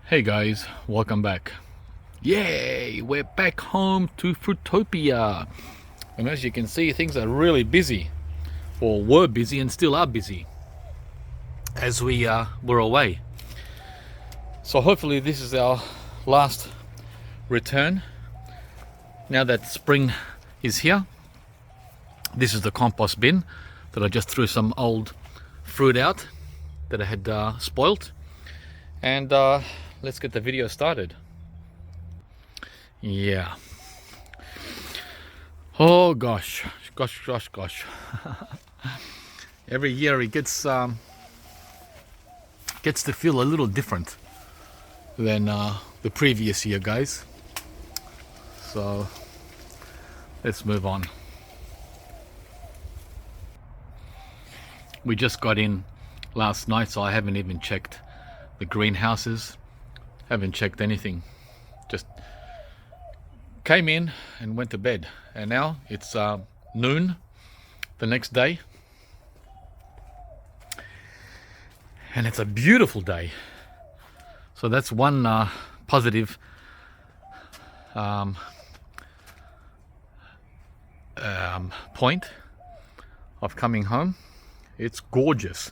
Hey guys, welcome back. Yay, we're back home to Fruitopia. And as you can see, things are really busy, or were busy and still are busy as we were away. So hopefully this is our last return. Now that spring is here, this is the compost bin that I just threw some old fruit out that I had spoilt. And let's get the video started. Yeah. Oh gosh. Every year it gets to feel a little different than the previous year, guys. So let's move on. We just got in last night, so I haven't even checked the greenhouses. Haven't checked anything. Just came in and went to bed. And now it's noon the next day. And it's a beautiful day. So that's one positive point of coming home. It's gorgeous.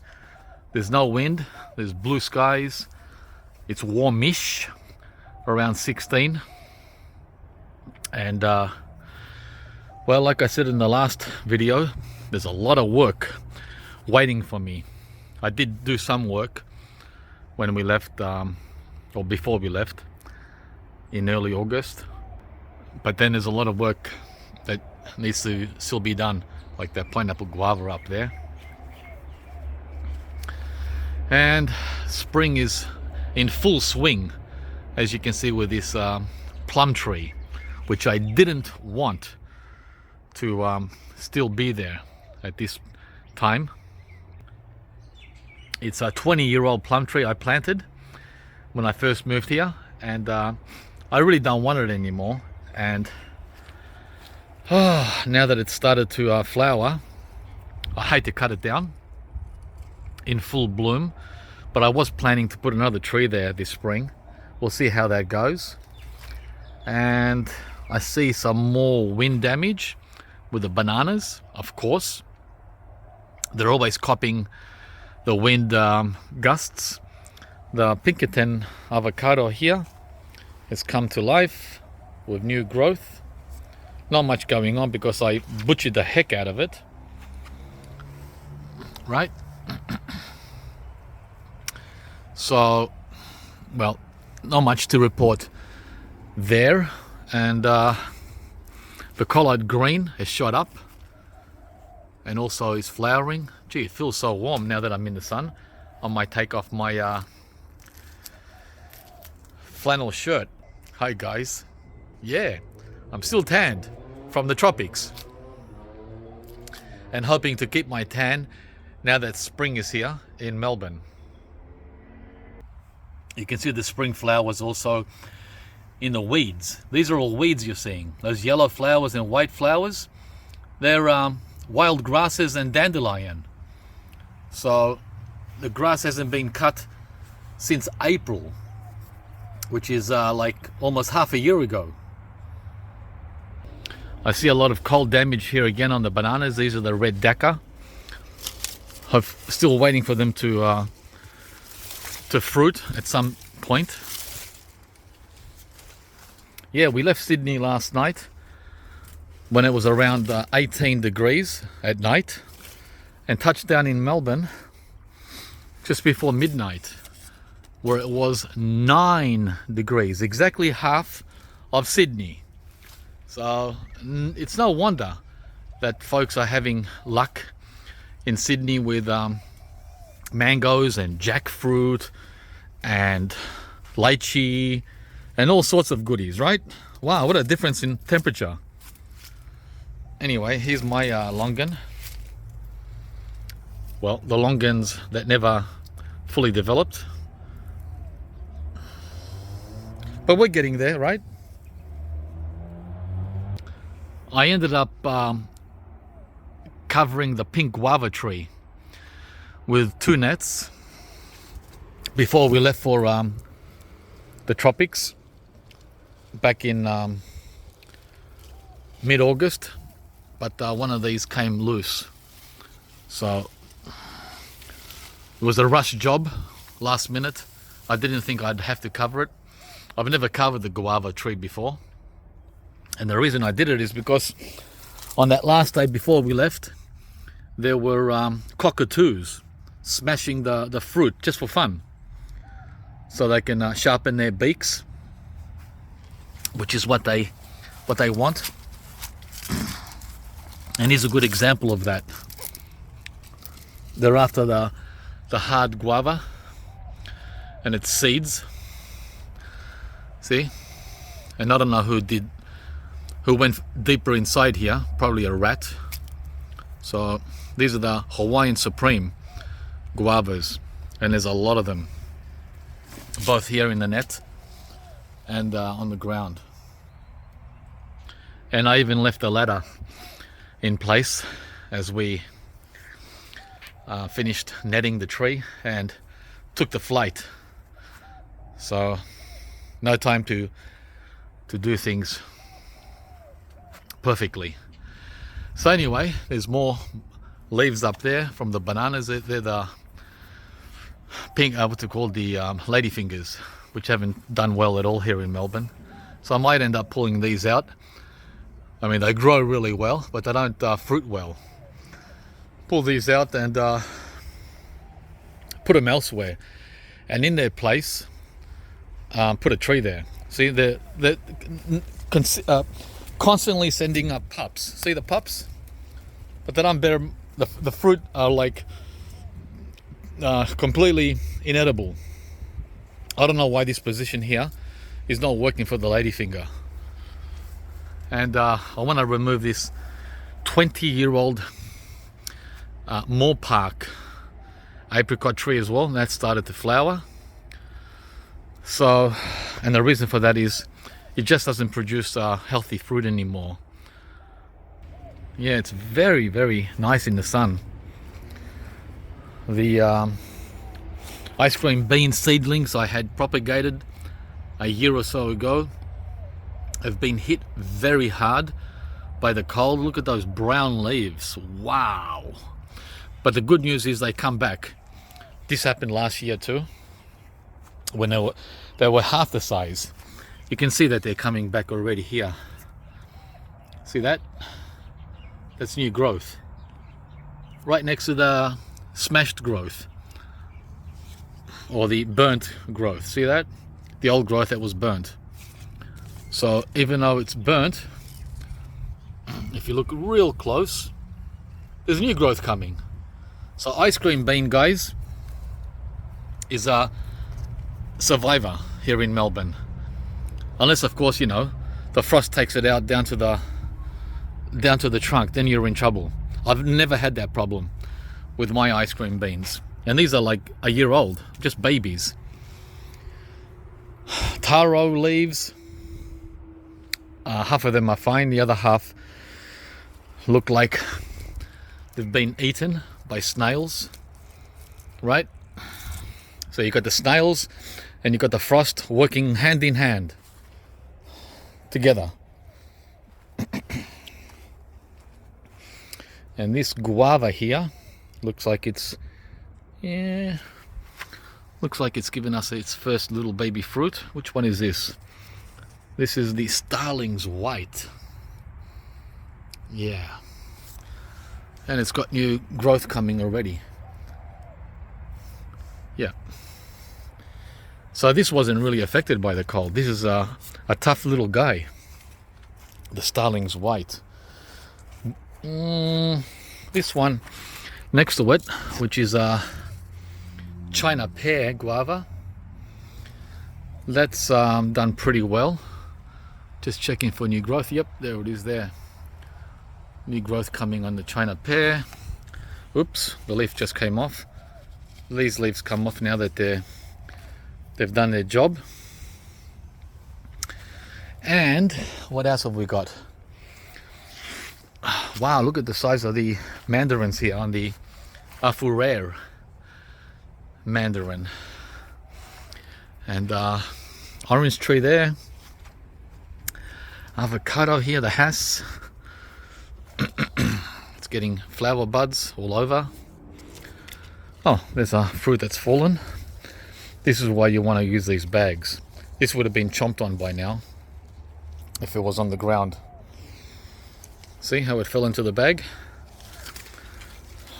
There's no wind, there's blue skies, it's warmish, around 16. And well, like I said in the last video, there's a lot of work waiting for me. I did do some work when we left, or before we left in early August, but then there's a lot of work that needs to still be done, like that pineapple guava up there. And spring is in full swing, as you can see with this plum tree, which I didn't want to still be there at this time. It's a 20-year-old plum tree I planted when I first moved here, and I really don't want it anymore. And now that it's started to flower, I hate to cut it down in full bloom, but I was planning to put another tree there this spring. We'll see how that goes. And I see some more wind damage with the bananas, of course. They're always copying the wind gusts. The Pinkerton avocado here has come to life with new growth. Not much going on because I butchered the heck out of it, right? So, well, not much to report there. And the collard green has shot up and also is flowering. Gee, it feels so warm now that I'm in the sun. I might take off my flannel shirt. Hi guys. Yeah, I'm still tanned from the tropics, and hoping to keep my tan now that spring is here in Melbourne. You can see the spring flowers also in the weeds. These are all weeds you're seeing. Those yellow flowers and white flowers, they're wild grasses and dandelion. So the grass hasn't been cut since April, which is like almost half a year ago. I see a lot of cold damage here again on the bananas. These are the red Dakar. I'm still waiting for them to fruit at some point. Yeah, we left Sydney last night when it was around 18 degrees at night, and touched down in Melbourne just before midnight, where it was 9 degrees, exactly half of Sydney. So it's no wonder that folks are having luck in Sydney with mangoes and jackfruit and lychee and all sorts of goodies, right? Wow, what a difference in temperature. Anyway, here's my longan. Well, the longans that never fully developed, but we're getting there, right? I ended up covering the pink guava tree with 2 nets before we left for the tropics back in mid-August, but one of these came loose. So it was a rush job, last minute. I didn't think I'd have to cover it. I've never covered the guava tree before. And the reason I did it is because on that last day before we left, there were cockatoos smashing the fruit just for fun. So they can sharpen their beaks, which is what they want. And here's a good example of that. They're after the hard guava and its seeds. See? And I don't know who went deeper inside here, probably a rat. So these are the Hawaiian Supreme guavas, and there's a lot of them, both here in the net and on the ground. And I even left a ladder in place as we finished netting the tree and took the flight. So no time to do things perfectly. So anyway, there's more leaves up there from the bananas. They're the pink, what's it called, the ladyfingers, which haven't done well at all here in Melbourne. So I might end up pulling these out. I mean, they grow really well, but they don't fruit well. Pull these out and put them elsewhere, and in their place put a tree there. See, they're constantly sending up pups. See the pups? But they don't bear, the fruit are like completely inedible. I don't know why this position here is not working for the ladyfinger. And I want to remove this 20-year-old Moore Park apricot tree as well. That started to flower. So, and the reason for that is it just doesn't produce healthy fruit anymore. Yeah, it's very, very nice in the sun. The ice cream bean seedlings I had propagated a year or so ago have been hit very hard by the cold. Look at those brown leaves. Wow. But the good news is they come back. This happened last year too, when they were half the size. You can see that they're coming back already here. See that? That's new growth. Right next to the smashed growth, or the burnt growth. See that? The old growth that was burnt. So even though it's burnt, if you look real close, there's new growth coming. So ice cream bean, guys, is a survivor here in Melbourne. Unless, of course, you know, the frost takes it out down to the trunk, then you're in trouble. I've never had that problem with my ice cream beans. And these are like a year old, just babies. Taro leaves, half of them are fine, the other half look like they've been eaten by snails, right? So you got the snails and you got the frost working hand in hand together. And this guava here looks like it's, yeah, looks like it's given us its first little baby fruit. Which one is this? This is the Starling's White. Yeah. And it's got new growth coming already. Yeah. So this wasn't really affected by the cold. This is a tough little guy. The Starling's White. This one next to it, which is a China Pear guava. That's done pretty well. Just checking for new growth. Yep, there it is there. New growth coming on the China Pear. Oops, the leaf just came off. These leaves come off now that they've done their job. And what else have we got? Wow, look at the size of the mandarins here on the Afurere mandarin. And Orange tree there. Avocado here, the Hass. It's getting flower buds all over. Oh, there's a fruit that's fallen. This is why you want to use these bags. This would have been chomped on by now if it was on the ground. See how it fell into the bag?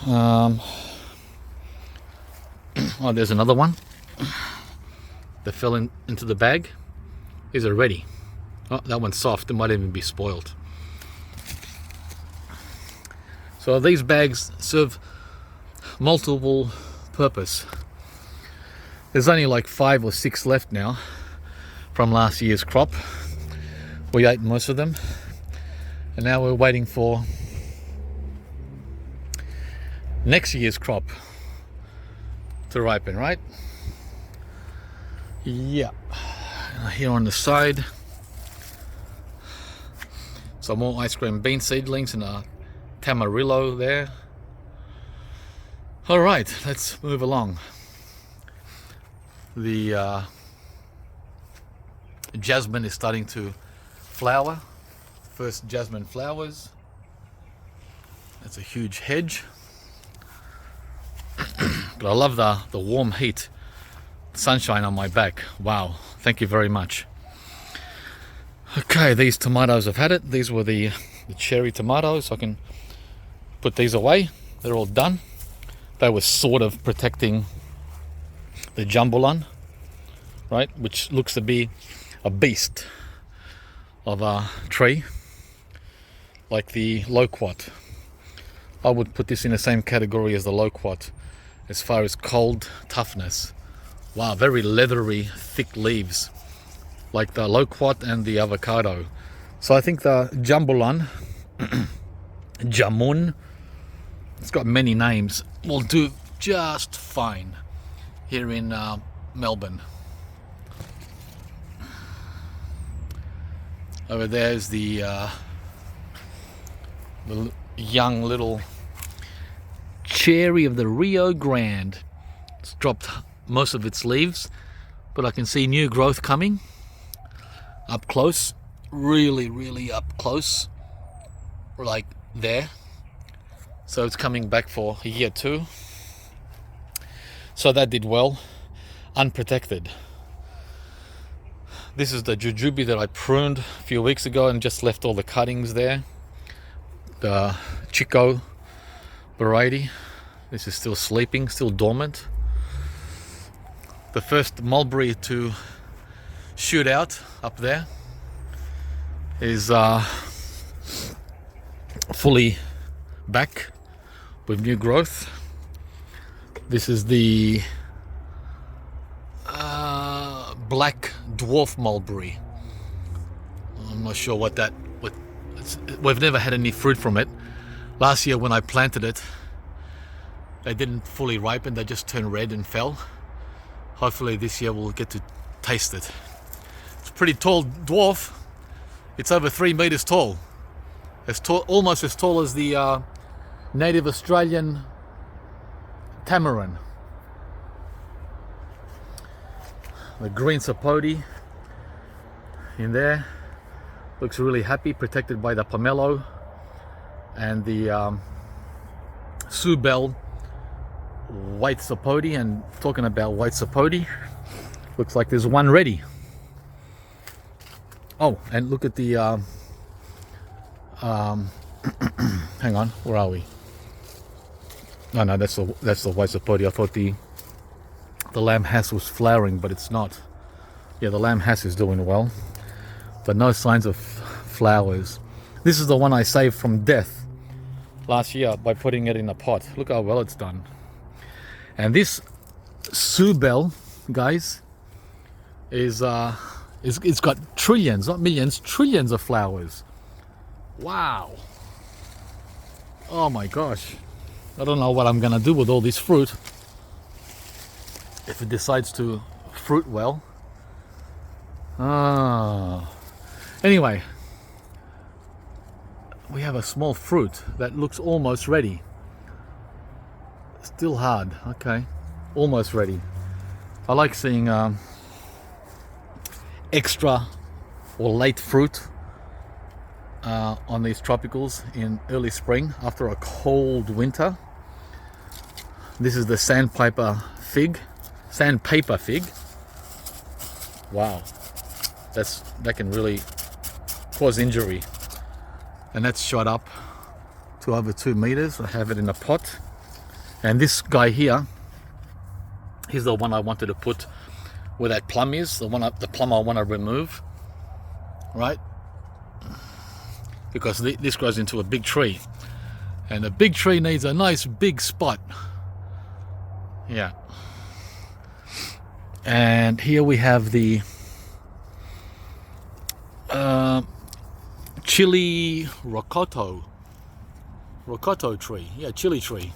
Oh, there's another one that fell into the bag. These are ready. Oh, that one's soft. It might even be spoiled. So these bags serve multiple purpose. There's only like 5 or 6 left now from last year's crop. We ate most of them, and now we're waiting for next year's crop to ripen, right? Yeah. Here on the side, some more ice cream bean seedlings and a tamarillo there. All right, let's move along. The jasmine is starting to flower. First jasmine flowers. That's a huge hedge. But I love the warm heat, sunshine on my back. Wow, thank you very much. Okay, these tomatoes have had it. These were the cherry tomatoes. I can put these away. They're all done. They were sort of protecting the jambulan, right, which looks to be a beast of a tree, like the loquat. I would put this in the same category as the loquat as far as cold toughness. Wow, very leathery, thick leaves, like the loquat and the avocado. So I think the jambulan, jamun, it's got many names, will do just fine here in Melbourne. Over there is the young little cherry of the Rio Grande. It's dropped most of its leaves, but I can see new growth coming up close, really up close, like there. So it's coming back for a year too. So that did well, unprotected. This is the Jujube that I pruned a few weeks ago and just left all the cuttings there. The Chico variety. This is still sleeping, still dormant. The first mulberry to shoot out up there is fully back with new growth. This is the black dwarf mulberry. I'm not sure what we've never had any fruit from it. Last year when I planted it, they didn't fully ripen, they just turned red and fell. Hopefully this year we'll get to taste it. It's a pretty tall dwarf. It's over 3 meters tall. Almost as tall as the native Australian tamarin. The green sapodi in there looks really happy, protected by the pomelo and the Subel white sapodi. And talking about white sapodi, looks like there's one ready. Oh, and look at the hang on, where are we? Oh no, that's the white sapodi. I thought the lamb hass was flowering, but it's not. Yeah, the lamb hass is doing well, but no signs of flowers. This is the one I saved from death last year by putting it in a pot. Look how well it's done. And this Subel, guys, is it's got trillions, not millions, trillions of flowers. Wow. Oh my gosh. I don't know what I'm gonna do with all this fruit if it decides to fruit well. Anyway, we have a small fruit that looks almost ready. Still hard. Okay, almost ready. I like seeing extra or late fruit on these tropicals in early spring after a cold winter. This is the sandpaper fig. Wow, that can really cause injury. And that's shot up to over 2 meters. I have it in a pot. And this guy here, he's the one I wanted to put where that plum is, the plum I want to remove, right? Because this grows into a big tree, and a big tree needs a nice big spot. Yeah. And here we have the chili ricotta tree. Yeah, chili tree.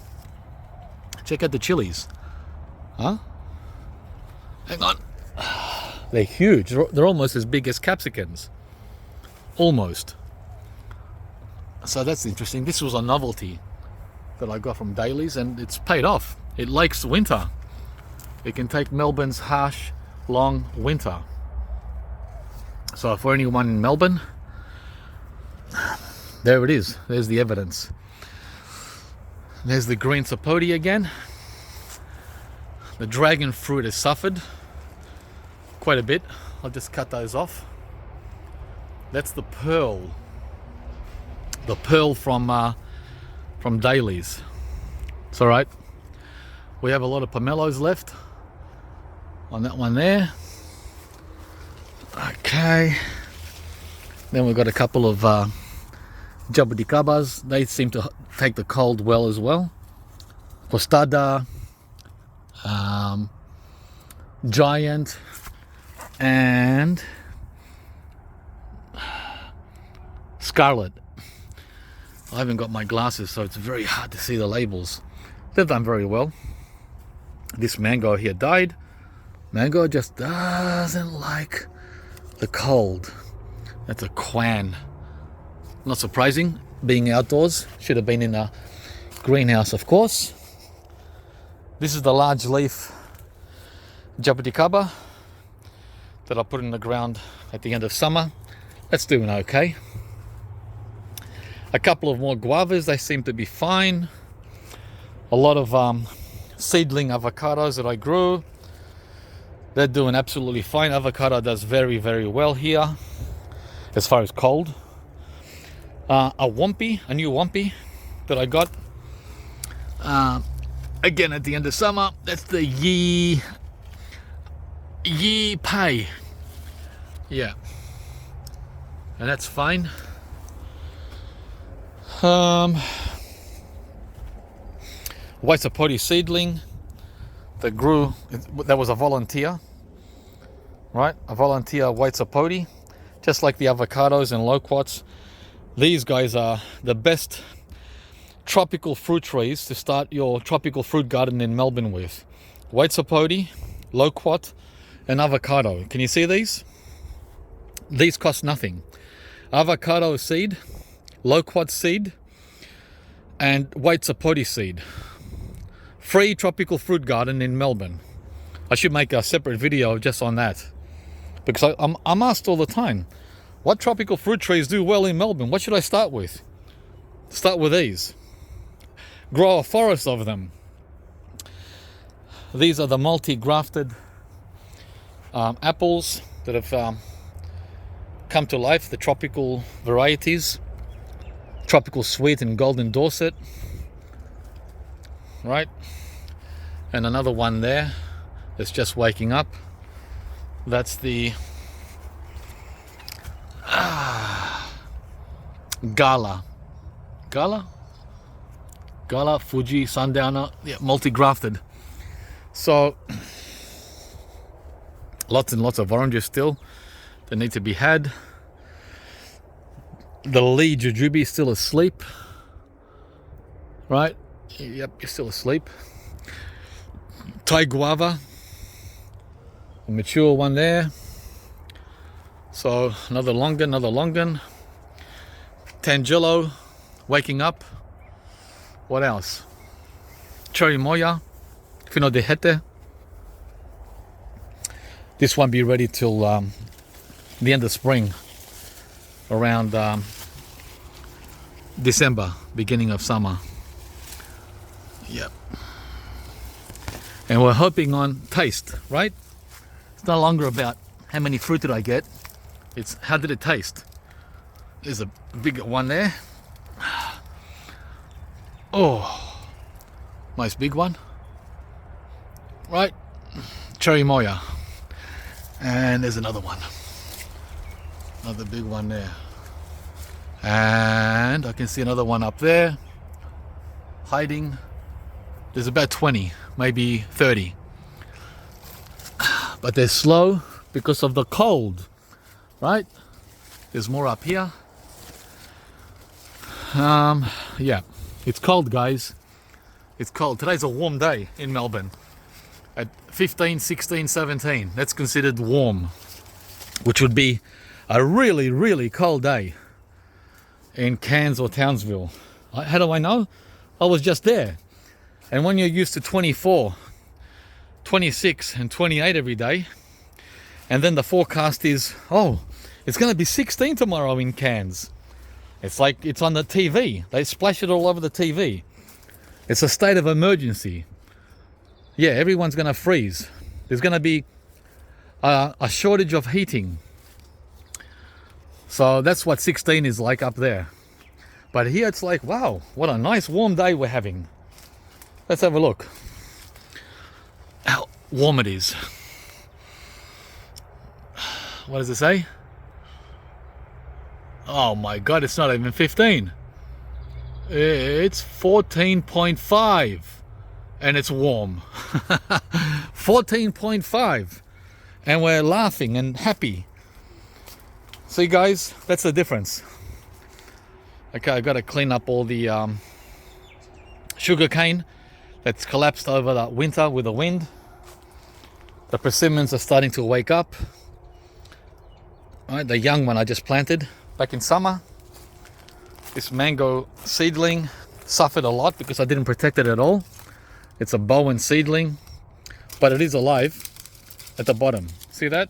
Check out the chilies. Huh? Hang on. They're huge. They're almost as big as capsicums. Almost. So that's interesting. This was a novelty that I got from Dailies, and it's paid off. It likes winter. It can take Melbourne's harsh, long winter. So for anyone in Melbourne, there it is. There's the evidence. There's the green sapodi again. The dragon fruit has suffered quite a bit. I'll just cut those off. That's the pearl. The pearl from Dailies. It's all right. We have a lot of pomelos left on that one there. Okay. Then we've got a couple of jabudicabas. They seem to take the cold well as well. Tostada, giant, and scarlet. I haven't got my glasses, so it's very hard to see the labels. They've done very well. This mango here died. Mango just doesn't like the cold. That's a quan. Not surprising, being outdoors. Should have been in a greenhouse, of course. This is the large leaf jabudicaba that I put in the ground at the end of summer. That's doing okay. A couple of more guavas, they seem to be fine. A lot of seedling avocados that I grew, they're doing absolutely fine. Avocado does very, very well here as far as cold. A new wampy that I got again at the end of summer. That's the Yee Pay. Yeah, and that's fine. White sapodi seedling that grew, that was a volunteer, right? A volunteer white sapodi, just like the avocados and loquats. These guys are the best tropical fruit trees to start your tropical fruit garden in Melbourne with. White sapodi, loquat, and avocado. Can you see these? These cost nothing. Avocado seed, loquat seed, and white sapodi seed. Free tropical fruit garden in Melbourne. I should make a separate video just on that, because I'm asked all the time, what tropical fruit trees do well in Melbourne? What should I start with? Start with these. Grow a forest of them. These are the multi-grafted apples that have come to life, the tropical varieties. Tropical Sweet and Golden Dorset, right? And another one there that's just waking up. That's the Gala Fuji Sundowner, yeah, multi-grafted. So lots and lots of oranges still that need to be had. The Lee Jujube is still asleep, right? Yep, you're still asleep. Thai guava, a mature one there. So another longan. Tangelo, waking up. What else? Atemoya, fino de hete. This won't be ready till the end of spring, around December, beginning of summer. Yep. And we're hoping on taste, right? It's no longer about how many fruit did I get. It's how did it taste. There's a big one there. Oh, nice big one. Right, cherry moya. And there's another one. Another big one there. And I can see another one up there, hiding. There's about 20, maybe 30. But they're slow because of the cold, right? There's more up here. Yeah, it's cold, guys. It's cold. Today's a warm day in Melbourne. At 15, 16, 17. That's considered warm, which would be a really, really cold day in Cairns or Townsville. How do I know? I was just there. And when you're used to 24, 26 and 28 every day, and then the forecast is, oh, it's going to be 16 tomorrow in Cairns. It's like it's on the TV. They splash it all over the TV. It's a state of emergency. Yeah, everyone's going to freeze. There's going to be a shortage of heating. So that's what 16 is like up there. But here it's like, wow, what a nice warm day we're having. Let's have a look how warm it is. What does it say? Oh my God, it's not even 15. It's 14.5 and it's warm. 14.5 and we're laughing and happy. See guys, that's the difference. Okay, I've got to clean up all the sugar cane that's collapsed over the winter with the wind. The persimmons are starting to wake up. All right, the young one I just planted back in summer. This mango seedling suffered a lot because I didn't protect it at all. It's a Bowen seedling, but it is alive at the bottom. See that?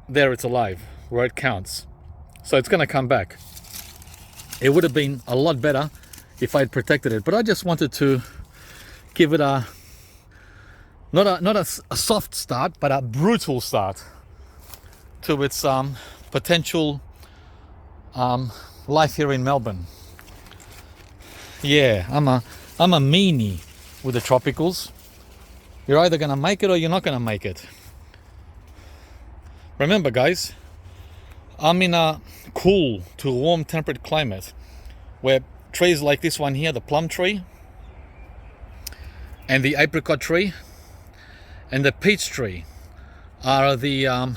There it's alive, where it counts. So it's going to come back. It would have been a lot better if I had protected it, but I just wanted to give it a not a soft start, but a brutal start to its potential life here in Melbourne. Yeah, I'm a meanie with the tropicals. You're either going to make it or you're not going to make it. Remember guys, I'm in a cool to warm temperate climate where trees like this one here, the plum tree and the apricot tree and the peach tree are the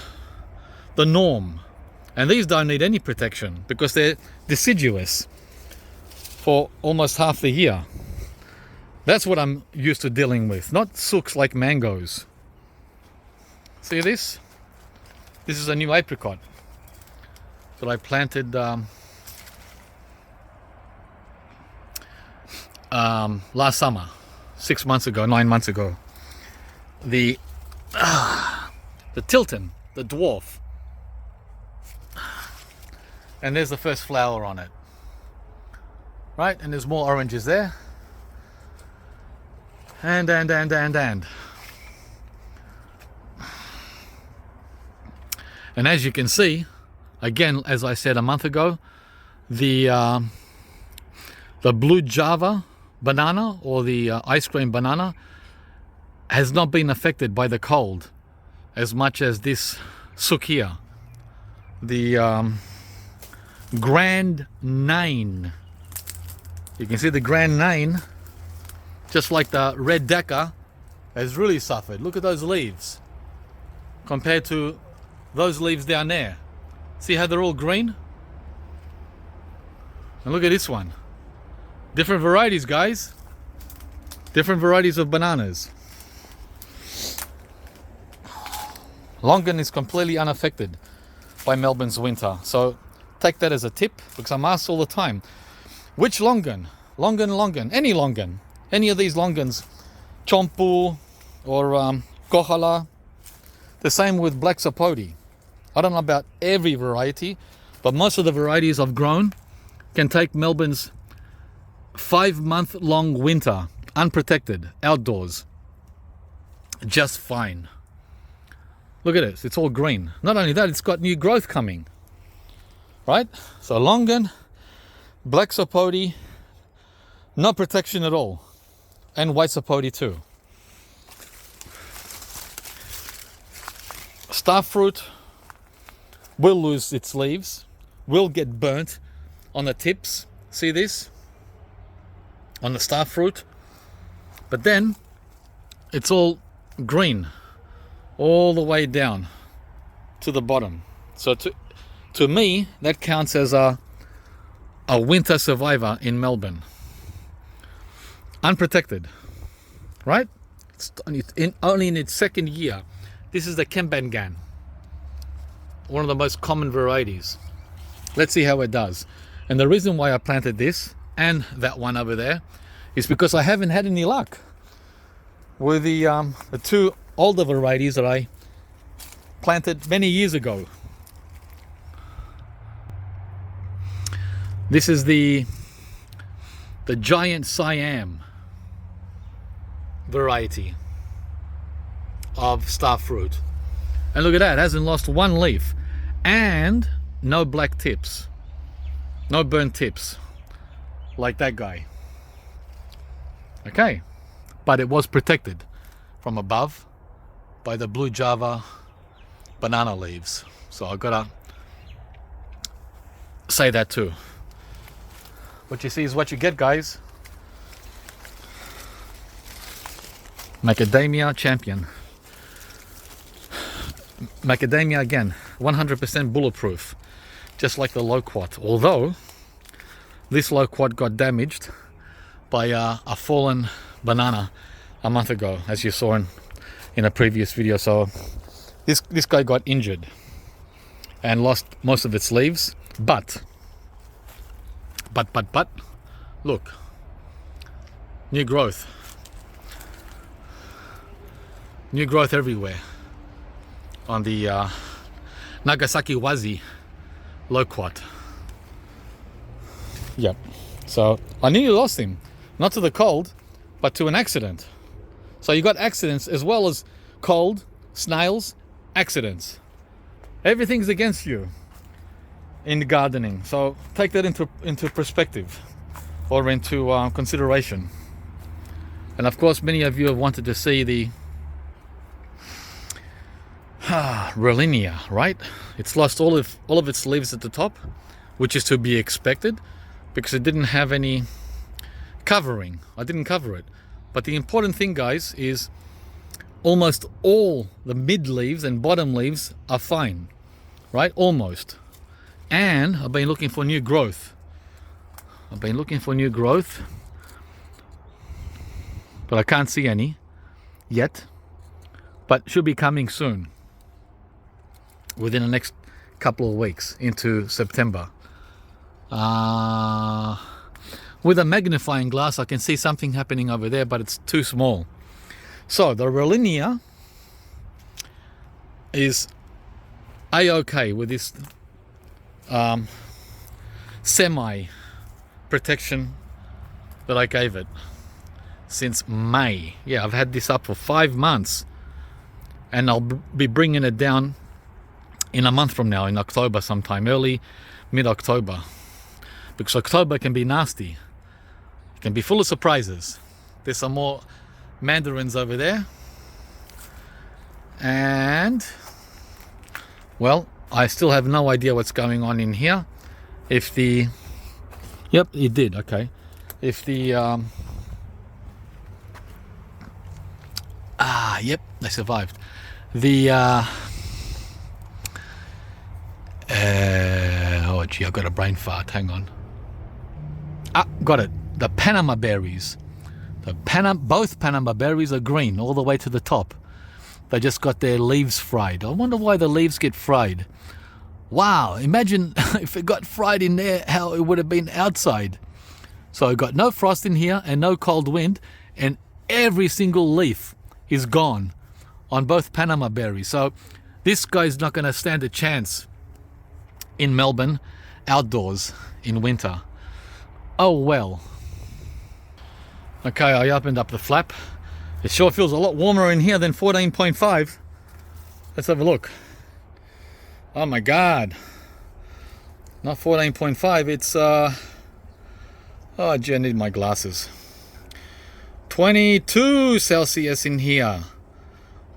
norm. And these don't need any protection because they're deciduous for almost half the year. That's what I'm used to dealing with, not sooks like mangoes. See this? This is a new apricot that I planted last summer, 6 months ago, 9 months ago. The Tilton, the dwarf. And there's the first flower on it. Right, and there's more oranges there. And. And as you can see, again, as I said a month ago, the blue Java banana or the ice cream banana has not been affected by the cold as much as this sook here. The grandnine. You can see the grandnine, just like the red decker, has really suffered. Look at those leaves compared to those leaves down there. See how they're all green? And look at this one. Different varieties, guys. Different varieties of bananas. Longan is completely unaffected by Melbourne's winter. So take that as a tip, because I'm asked all the time, which longan? Longan, any longan. Any of these longans, chompu or kohala. The same with black sapodi. I don't know about every variety, but most of the varieties I've grown can take Melbourne's 5-month-long winter unprotected outdoors just fine. Look at this, it's all green. Not only that, it's got new growth coming, right? So longan, black sapodi, no protection at all, and white sapodi too. Starfruit will lose its leaves, will get burnt on the tips. See this? On the starfruit. But then it's all green all the way down to the bottom. So to me, that counts as a winter survivor in Melbourne. Unprotected, right? It's only in its second year. This is the Kembangan, one of the most common varieties. Let's see how it does. And the reason why I planted this and that one over there is because I haven't had any luck with the two older varieties that I planted many years ago. This is the giant Siam variety of starfruit, and look at that, it hasn't lost one leaf and no black tips, no burnt tips like that guy. Okay, but it was protected from above by the blue Java banana leaves, so I gotta say that too. What you see is what you get, guys. Macadamia champion. Macadamia again, 100% bulletproof, just like the loquat. Although this loquat got damaged by a fallen banana a month ago, as you saw in a previous video. So this guy got injured and lost most of its leaves. But look, new growth everywhere on the Nagasaki Wazi loquat. Yep. So I nearly lost him, not to the cold, but to an accident. So you got accidents as well as cold, snails, accidents. Everything's against you in gardening. So take that into perspective or into consideration. And of course, many of you have wanted to see the rolinea, right? It's lost all of its leaves at the top, which is to be expected because it didn't have any covering. I didn't cover it. But the important thing, guys, is almost all the mid leaves and bottom leaves are fine, right? Almost. And I've been looking for new growth. But I can't see any yet, but should be coming soon, within the next couple of weeks into September. With a magnifying glass I can see something happening over there, but it's too small. So the rolinea is a-okay with this semi protection that I gave it since May. Yeah, I've had this up for 5 months, and I'll be bringing it down in a month from now, in October sometime, mid-October, because October can be nasty. It can be full of surprises. There's some more mandarins over there, and well, I still have no idea what's going on in here. If the yep, it did. Okay, if the yep, they survived. The oh gee, I got a brain fart. Hang on. Got it. The Panama berries. Both Panama berries are green all the way to the top. They just got their leaves fried. I wonder why the leaves get fried. Wow, imagine if it got fried in there, how it would have been outside. So I got no frost in here and no cold wind, and every single leaf is gone on both Panama berries. So This guy's not going to stand a chance in Melbourne outdoors in winter. Oh well. Okay, I opened up the flap. It sure feels a lot warmer in here than 14.5. Let's have a look. Oh my god. Not 14.5, it's oh gee, I need my glasses. 22 Celsius in here.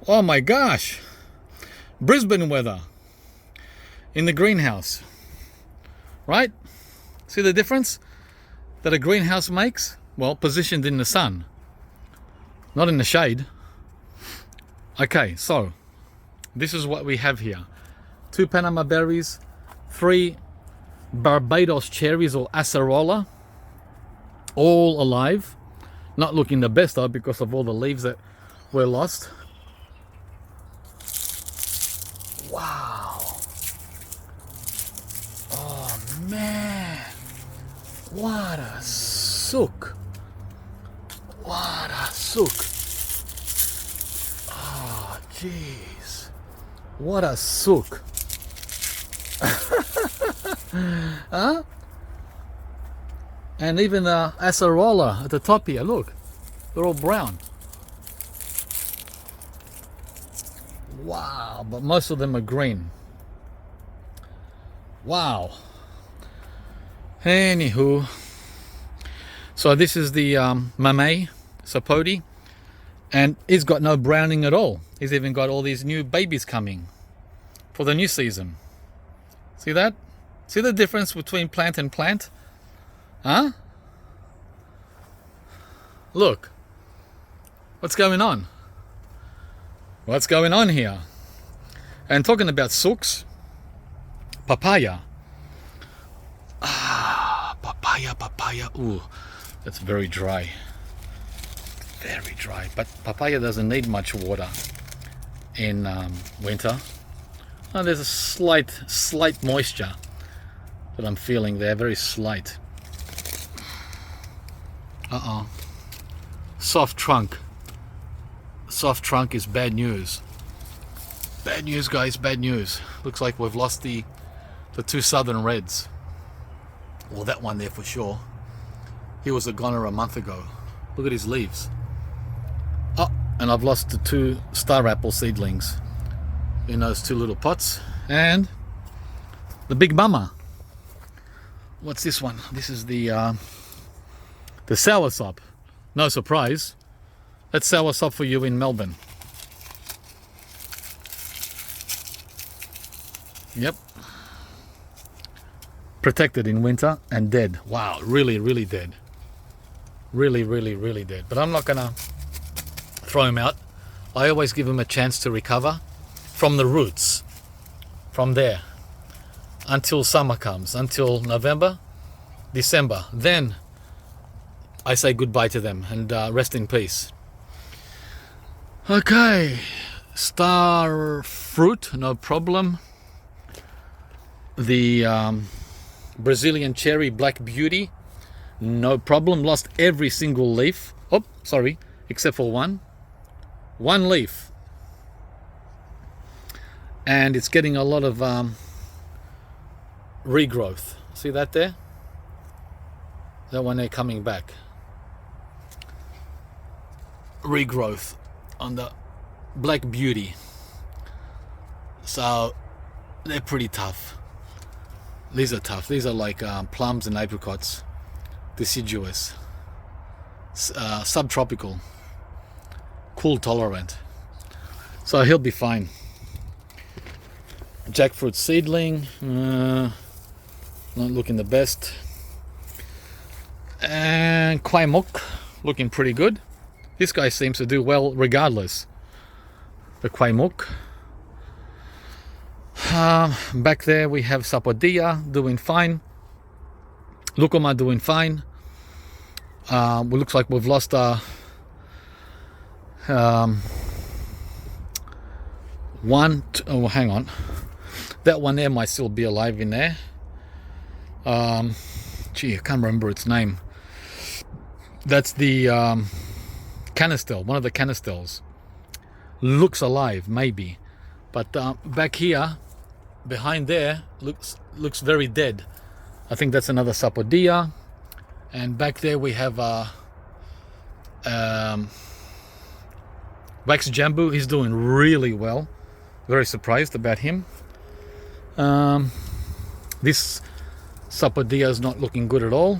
Oh my gosh. Brisbane weather in the greenhouse. Right? See the difference that a greenhouse makes? Well, positioned in the sun, not in the shade. Okay, so this is what we have here. 2 Panama berries, 3 Barbados cherries or acerola, all alive. Not looking the best though because of all the leaves that were lost. Wow. Oh man. What a sook. What a sook. Oh jeez. What a sook. Huh? And even the acerola at the top here, look, they're all brown. Wow, but most of them are green. Wow. Anywho, so this is the mamey, sapodi, and he's got no browning at all. He's even got all these new babies coming for the new season. See that? See the difference between plant and plant? Huh? Look. What's going on? What's going on here? And talking about sooks, papaya. Ah, papaya. Ooh, that's very dry. Very dry. But papaya doesn't need much water in winter. Oh, there's a slight moisture that I'm feeling there, very slight. Soft trunk. Soft trunk is bad news. Bad news, guys, bad news. Looks like we've lost the 2 southern reds. Well, that one there for sure. He was a goner a month ago. Look at his leaves. Oh, and I've lost the 2 star apple seedlings in those 2 little pots. And the big mama. What's this one? This is the soursop. No surprise. That's soursop for you in Melbourne. Yep. Protected in winter and dead. Wow, really, really dead. Really, really, really dead. But I'm not gonna throw him out. I always give him a chance to recover from the roots. From there. Until summer comes. Until November, December. Then I say goodbye to them and rest in peace. Okay, starfruit, no problem. The Brazilian cherry black beauty, no problem. Lost every single leaf. Oh, sorry, except for one leaf. And it's getting a lot of regrowth. See that there? That one there coming back. Regrowth on the black beauty. So they're pretty tough. These are tough. These are like plums and apricots. Deciduous. Subtropical. Cool tolerant. So he'll be fine. Jackfruit seedling. Not looking the best. And Kwaimok. Looking pretty good. This guy seems to do well regardless. The Kwaimok. Back there we have sapodilla doing fine. Lucuma doing fine. It looks like we've lost one. Oh, hang on. That one there might still be alive in there. Gee, I can't remember its name. That's the canistel, one of the canistels. Looks alive, maybe. But back here, behind there, looks very dead. I think that's another sapodilla. And back there we have wax Jambu. He's doing really well. Very surprised about him. This sapodilla is not looking good at all.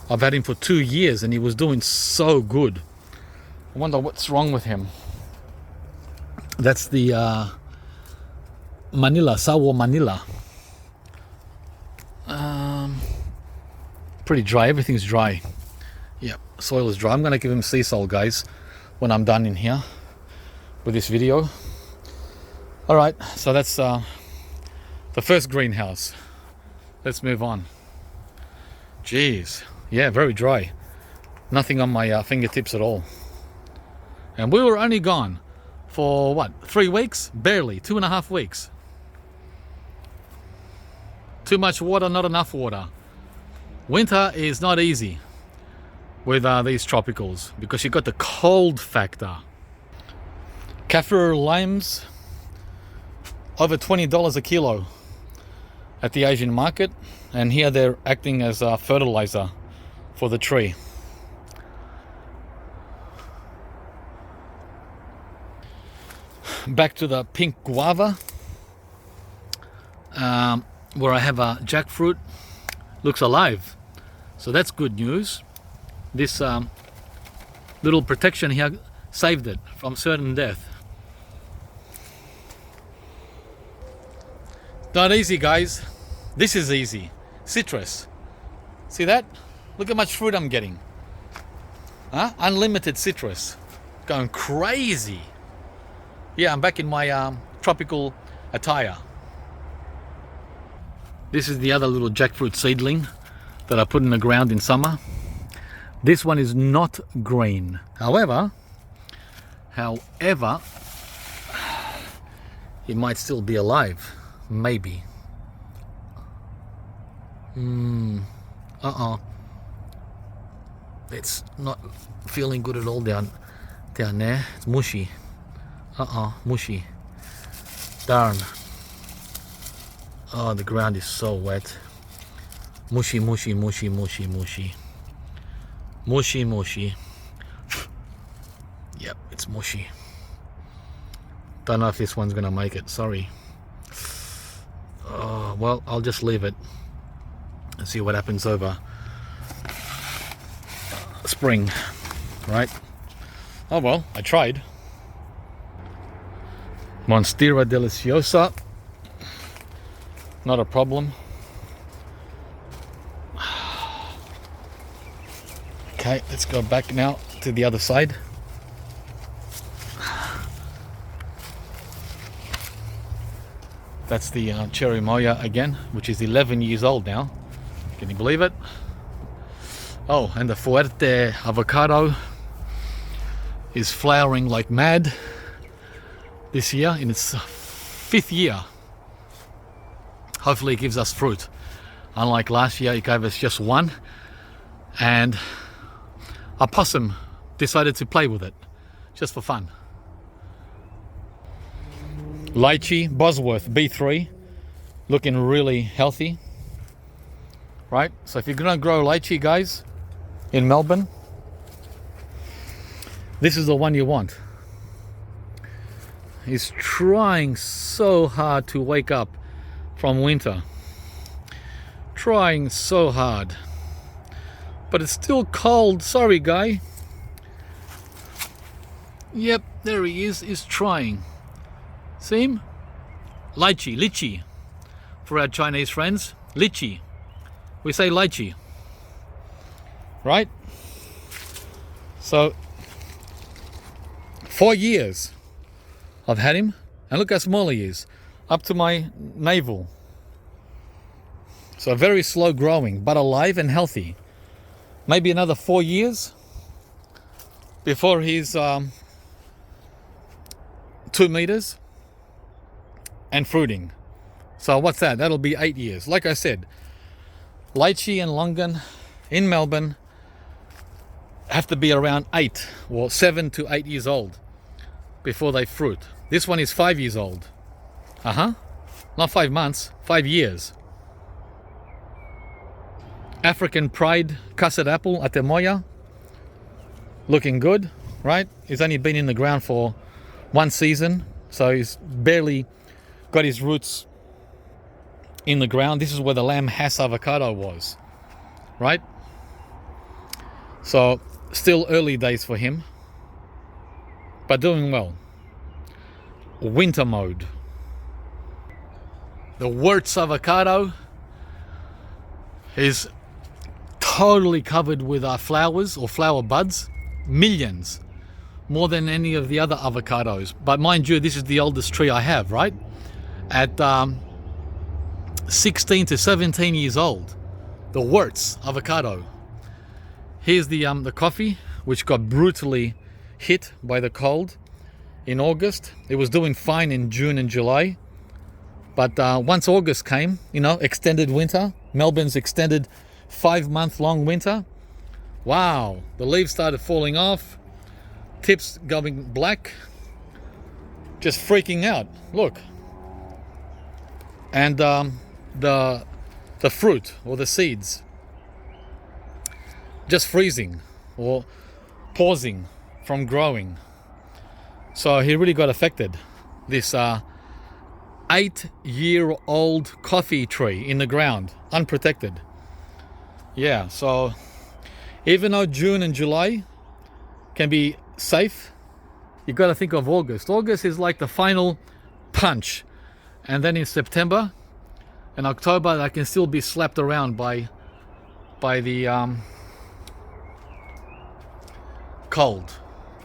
I've had him for 2 years and he was doing so good. I wonder what's wrong with him. That's the manila, sour manila. Pretty dry, everything's dry. Yeah, soil is dry. I'm gonna give him sea salt, guys, when I'm done in here with this video. All right, so that's the first greenhouse. Let's move on. Jeez, yeah, very dry. Nothing on my fingertips at all. And we were only gone for what, 3 weeks? Barely, 2.5 weeks. Too much water, not enough water. Winter is not easy with these tropicals because you got the cold factor. Kaffir limes, over $20 a kilo at the Asian market, and here they're acting as a fertilizer for the tree. Back to the pink guava, where I have a jackfruit. Looks alive, so that's good news. This little protection here saved it from certain death. Not easy, guys. This is easy. Citrus. See that? Look how much fruit I'm getting. Huh? Unlimited citrus. Going crazy. Yeah, I'm back in my tropical attire. This is the other little jackfruit seedling that I put in the ground in summer. This one is not green. However, it might still be alive. Maybe. It's not feeling good at all down there. It's mushy. Mushy. Darn. Oh, the ground is so wet. Mushy, mushy, mushy, mushy, mushy. Mushy, mushy. Yep, it's mushy. Don't know if this one's gonna make it, sorry. Oh, well, I'll just leave it and see what happens over spring, right? Oh well, I tried. Monstera deliciosa. Not a problem. Okay, let's go back now to the other side. That's the Atemoya again, which is 11 years old now. Can you believe it? Oh, and the Fuerte avocado is flowering like mad this year in its 5th year. Hopefully it gives us fruit. Unlike last year, it gave us just one, and a possum decided to play with it just for fun. Lychee, Bosworth B3, looking really healthy, right? So if you're gonna grow lychee, guys, in Melbourne, this is the one you want. He's trying so hard to wake up from winter. Trying so hard. But it's still cold. Sorry, guy. Yep, there he is. He's trying. See him? Lychee. For our Chinese friends, lychee. We say lychee. Right? So, 4 years I've had him. And look how small he is. Up to my navel. So very slow growing, but alive and healthy. Maybe another 4 years before he's 2 meters and fruiting. So what's that? That'll be 8 years. Like I said, lychee and longan in Melbourne have to be around 8 or 7 to 8 years old before they fruit. This one is 5 years old. Not 5 months, 5 years. African Pride custard apple, Atemoya. Looking good, right? He's only been in the ground for 1 season, so he's barely got his roots in the ground. This is where the lamb has avocado was, right? So still early days for him, but doing well. Winter mode. The Wirtz avocado is totally covered with flowers or flower buds. Millions, more than any of the other avocados. But mind you, this is the oldest tree I have, right? At 16 to 17 years old. The Wirtz avocado. Here's the coffee, which got brutally hit by the cold in August. It was doing fine in June and July, but once August came, extended winter, Melbourne's extended 5-month-long winter. Wow, the leaves started falling off, tips going black, just freaking out. Look, and the fruit or the seeds just freezing or pausing from growing. So he really got affected. This 8-year-old coffee tree in the ground, unprotected. Yeah, so even though June and July can be safe, you got to think of August. August is like the final punch, and then in September and October that can still be slapped around by the cold.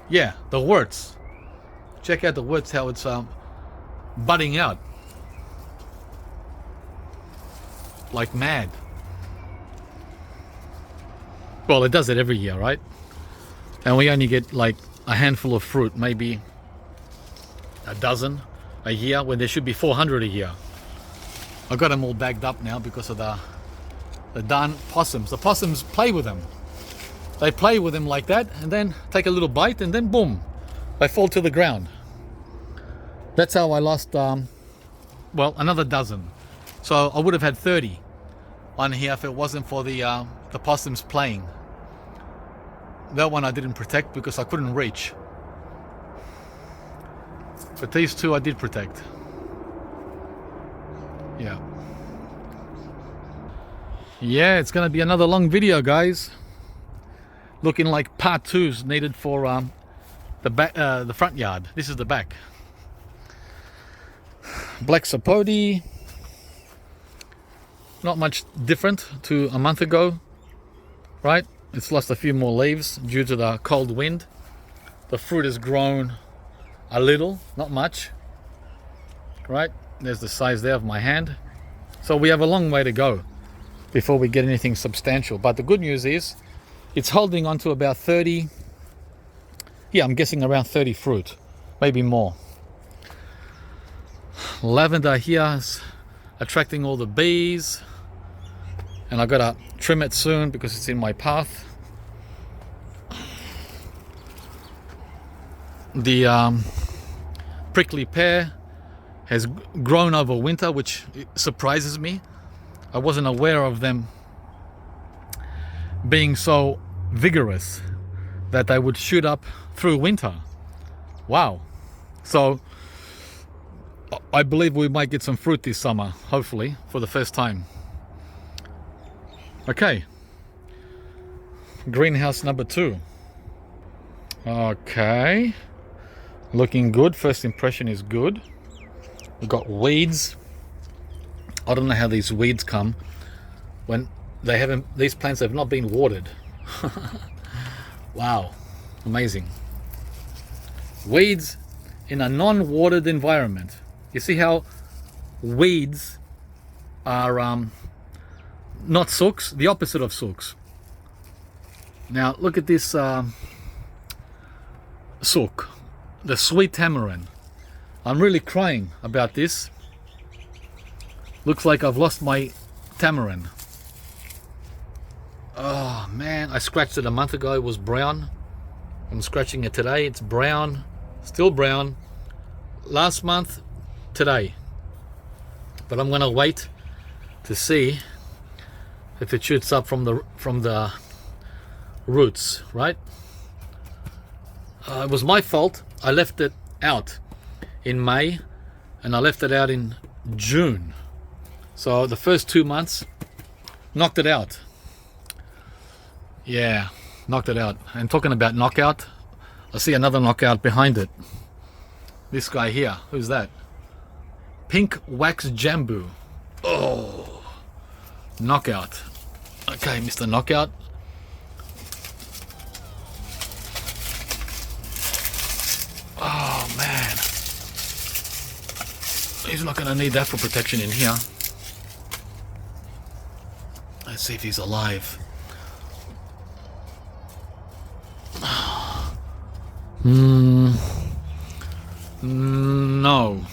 Yeah, the Wirtz. Check out the Wirtz, how it's budding out like mad. Well, it does it every year, right? And we only get like a handful of fruit, maybe a dozen a year, when there should be 400 a year. I've got them all bagged up now because of the darn possums. The possums play with them. They play with them like that and then take a little bite and then boom, they fall to the ground. That's how I lost, another dozen. So I would have had 30 on here if it wasn't for the possums playing. That one I didn't protect because I couldn't reach. But these two I did protect. Yeah. Yeah, it's gonna be another long video, guys. Looking like part 2's needed for the back, the front yard. This is the back. Black sapodi. Not much different to a month ago, right? It's lost a few more leaves due to the cold wind. The fruit has grown a little, not much, right? There's the size there of my hand. So we have a long way to go before we get anything substantial. But the good news is it's holding on to about 30, yeah, I'm guessing around 30 fruit, maybe more. Lavender here is attracting all the bees, and I gotta trim it soon because it's in my path. The prickly pear has grown over winter, which surprises me. I wasn't aware of them being so vigorous that they would shoot up through winter. Wow. So I believe we might get some fruit this summer, hopefully, for the first time. Okay. Greenhouse number 2. Okay. Looking good. First impression is good. We've got weeds. I don't know how these weeds come when they haven't, these plants have not been watered. Wow, amazing. Weeds in a non-watered environment. You see how weeds are not sooks, the opposite of sooks. Now look at this sook, the sweet tamarind. I'm really crying about this. Looks like I've lost my tamarind. Oh man, I scratched it a month ago, it was brown. I'm scratching it today, it's brown, still brown. last month today, but I'm gonna wait to see if it shoots up from the roots, right? It was my fault. I left it out in May and I left it out in June. So the first 2 months knocked it out. Yeah, knocked it out. And talking about knockout, I see another knockout behind it. This guy here, who's that? Pink wax Jambu. Oh, knockout. Okay, Mr. Knockout. Oh man, he's not going to need that for protection in here. Let's see if he's alive. No.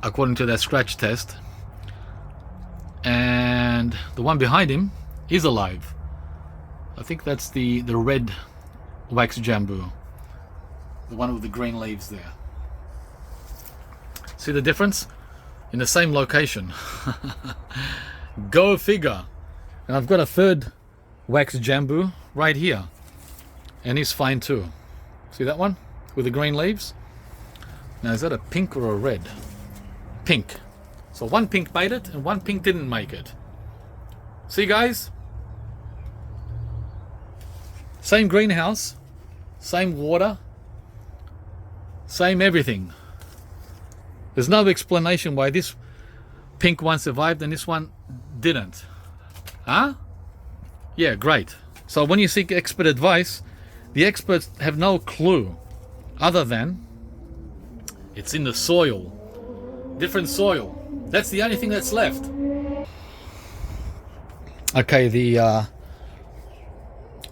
According to that scratch test. And the one behind him is alive. I think that's the red wax Jambu. The one with the green leaves there. See the difference? In the same location. Go figure. And I've got a third wax Jambu right here. And he's fine too. See that one? With the green leaves? Now is that a pink or a red? Pink. So one pink made it and one pink didn't make it. See guys? Same greenhouse. Same water. Same everything. There's no explanation why this pink one survived and this one didn't. Huh? Yeah, great. So when you seek expert advice, the experts have no clue other than it's in the soil. Different soil. That's the only thing that's left. Okay, the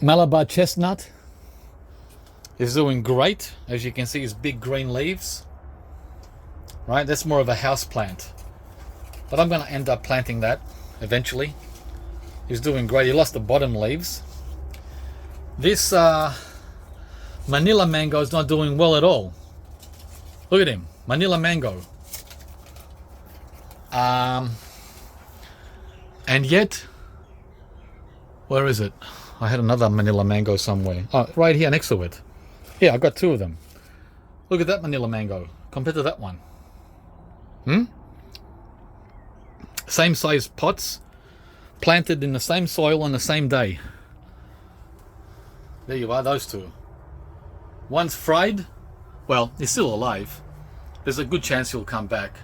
Malabar Chestnut is doing great. As you can see, his big green leaves. Right, that's more of a house plant. But I'm going to end up planting that eventually. He's doing great. He lost the bottom leaves. This Manila mango is not doing well at all. Look at him, Manila mango. And yet, where is it? I had another Manila mango somewhere. Oh, right here next to it. Yeah, I got two of them. Look at that Manila mango compared to that one. Same size pots, planted in the same soil on the same day. There you are, those two. One's fried. Well, he's still alive. There's a good chance he'll come back.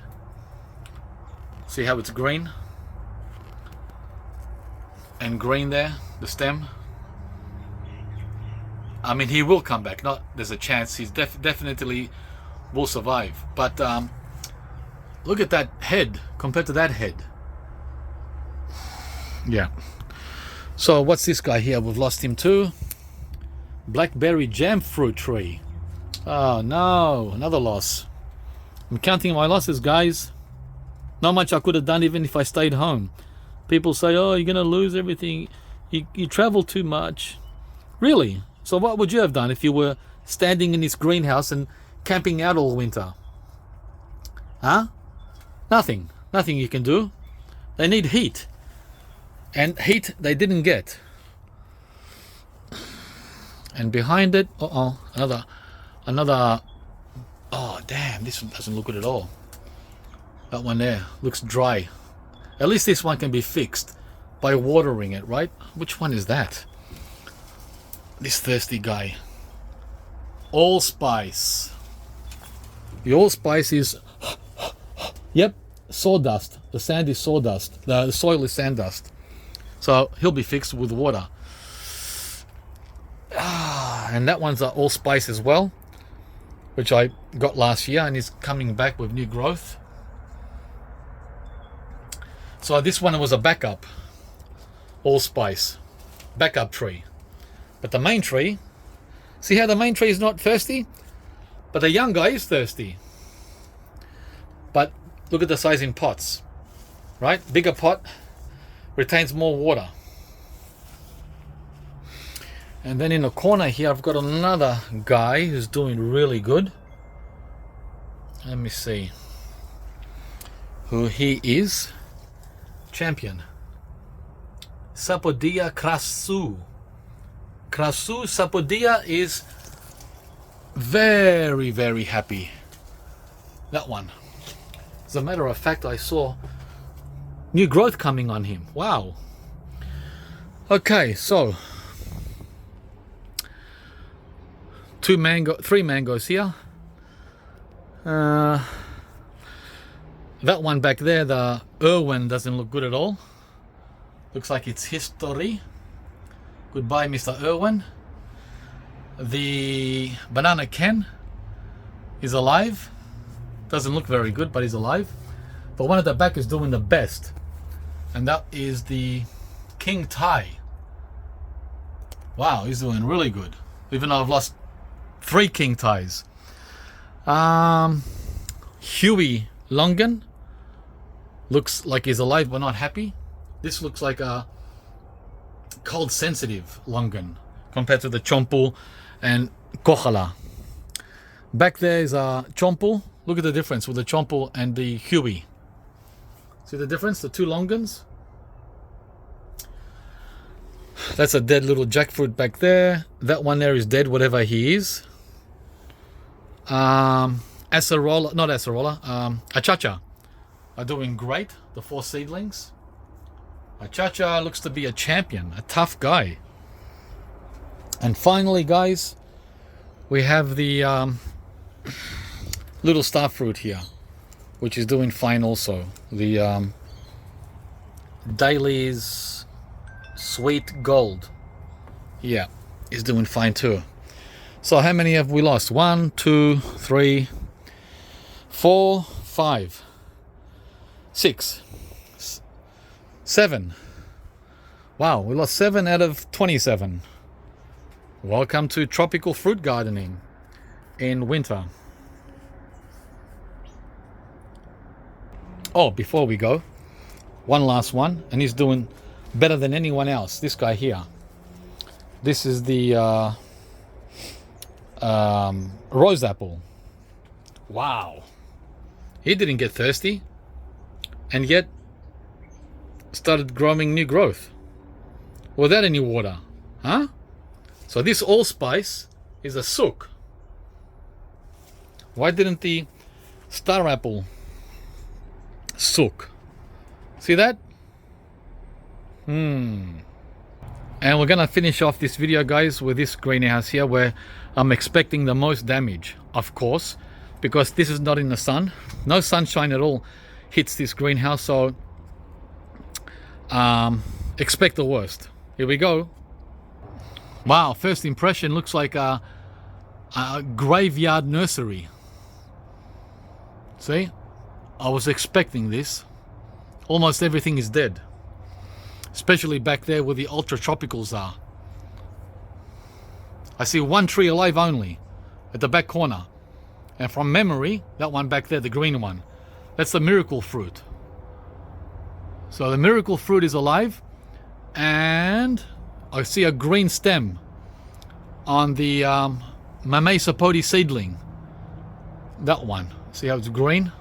See how it's green? And green there, the stem. I mean, he will come back. Not there's a chance. He's definitely will survive. But look at that head compared to that head. Yeah. So what's this guy here? We've lost him too. Blackberry Jackfruit tree. Oh no, another loss. I'm counting my losses, guys. Not much I could have done even if I stayed home. People say, oh, you're gonna lose everything. You travel too much. Really? So what would you have done if you were standing in this greenhouse and camping out all winter? Huh? Nothing. Nothing you can do. They need heat. And heat they didn't get. And behind it, another, oh damn, this one doesn't look good at all. That one there looks dry. At least this one can be fixed by watering it, right? Which one is that? This thirsty guy. Allspice. The allspice is, yep, sawdust. The sand is sawdust. The soil is sandust. So he'll be fixed with water. And that one's allspice as well, which I got last year and is coming back with new growth. So this one was a backup allspice, backup tree. But the main tree, see how the main tree is not thirsty? But the young guy is thirsty. But look at the size in pots, right? Bigger pot retains more water. And then in the corner here, I've got another guy who's doing really good. Let me see who he is. Champion. Sapodilla Krasu. Krasu Sapodilla is very, very happy. That one. As a matter of fact, I saw new growth coming on him. Wow. Okay, so three mangoes here. That one back there, the Irwin, doesn't look good at all. Looks like it's history. Goodbye, Mr. Irwin. The banana Ken is alive. Doesn't look very good, but he's alive. The one at the back is doing the best, and that is the King Thai. Wow, he's doing really good. Even though I've lost 3 King Thais. Huey Longan looks like he's alive but not happy. This looks like a cold sensitive Longan compared to the Chompu and Kohala. Back there is a Chompu. Look at the difference with the Chompu and the Huey. See the difference? The 2 Longans. That's a dead little jackfruit back there. That one there is dead, whatever he is. Acerola, not Acerola, Achacha are doing great, the 4 seedlings. Achacha looks to be a champion, a tough guy. And finally, guys, we have the little starfruit here, which is doing fine also. The Daly's Sweet Gold, yeah, is doing fine too. So how many have we lost? 1, 2, 3, 4, 5, 6, 7. Wow, we lost 7 out of 27. Welcome to tropical fruit gardening in winter. Oh, before we go, one last one, and he's doing better than anyone else. This guy here. This is the rose apple. Wow. He didn't get thirsty, and yet started growing new growth without any water. Huh? So this allspice is a sook. Why didn't the star apple sook? See that? And we're gonna finish off this video, guys, with this greenhouse here where I'm expecting the most damage, of course, because this is not in the sun. No sunshine at all hits this greenhouse, so expect the worst. Here we go. Wow, first impression looks like a graveyard nursery. See? I was expecting this. Almost everything is dead. Especially back there where the ultra tropicals are. I see 1 tree alive only at the back corner. And from memory, that one back there, the green one, that's the miracle fruit. So the miracle fruit is alive, and I see a green stem on the mamey sapodi seedling. That one. See how it's green?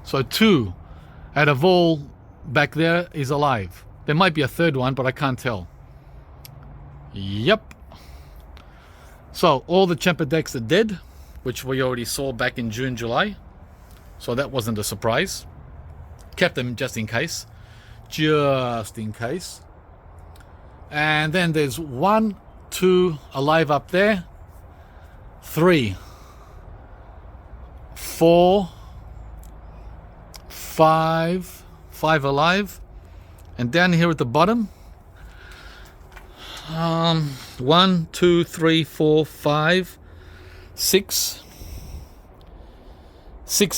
So 2 out of all back there is alive. There might be a 3rd one, but I can't tell. Yep. So all the Chempedecks are dead, which we already saw back in June, July. So that wasn't a surprise. Kept them just in case. Just in case. And then there's 1, 2 alive up there. 3, 4, 5 alive. And down here at the bottom, 1, 2, 3, 4, 5, 6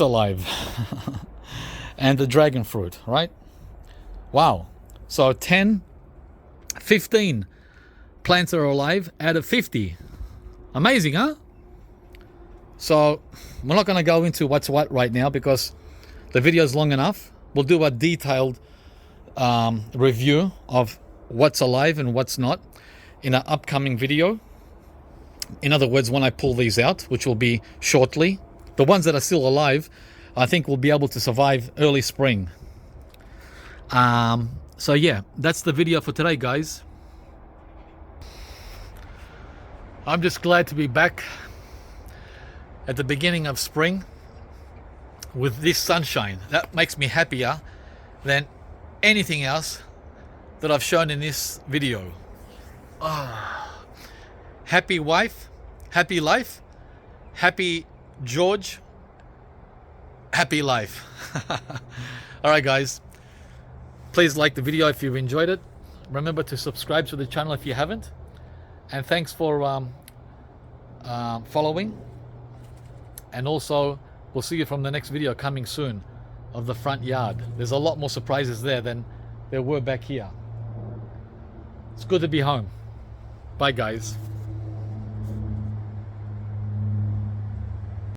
alive. And the dragon fruit, right? Wow. So 10, 15 plants are alive out of 50. Amazing, huh? So we're not going to go into what's what right now because the video is long enough. We'll do a detailed review of what's alive and what's not in an upcoming video. In other words, when I pull these out, which will be shortly, The ones that are still alive, I think will be able to survive early spring. So yeah, that's the video for today, guys. I'm just glad to be back at the beginning of spring with this sunshine. That makes me happier than anything else that I've shown in this video. Happy wife, happy life, happy George, happy life. Alright guys, please like the video if you've enjoyed it. Remember to subscribe to the channel if you haven't. And thanks for following. And also, we'll see you from the next video coming soon of the front yard. There's a lot more surprises there than there were back here. It's good to be home. Bye guys.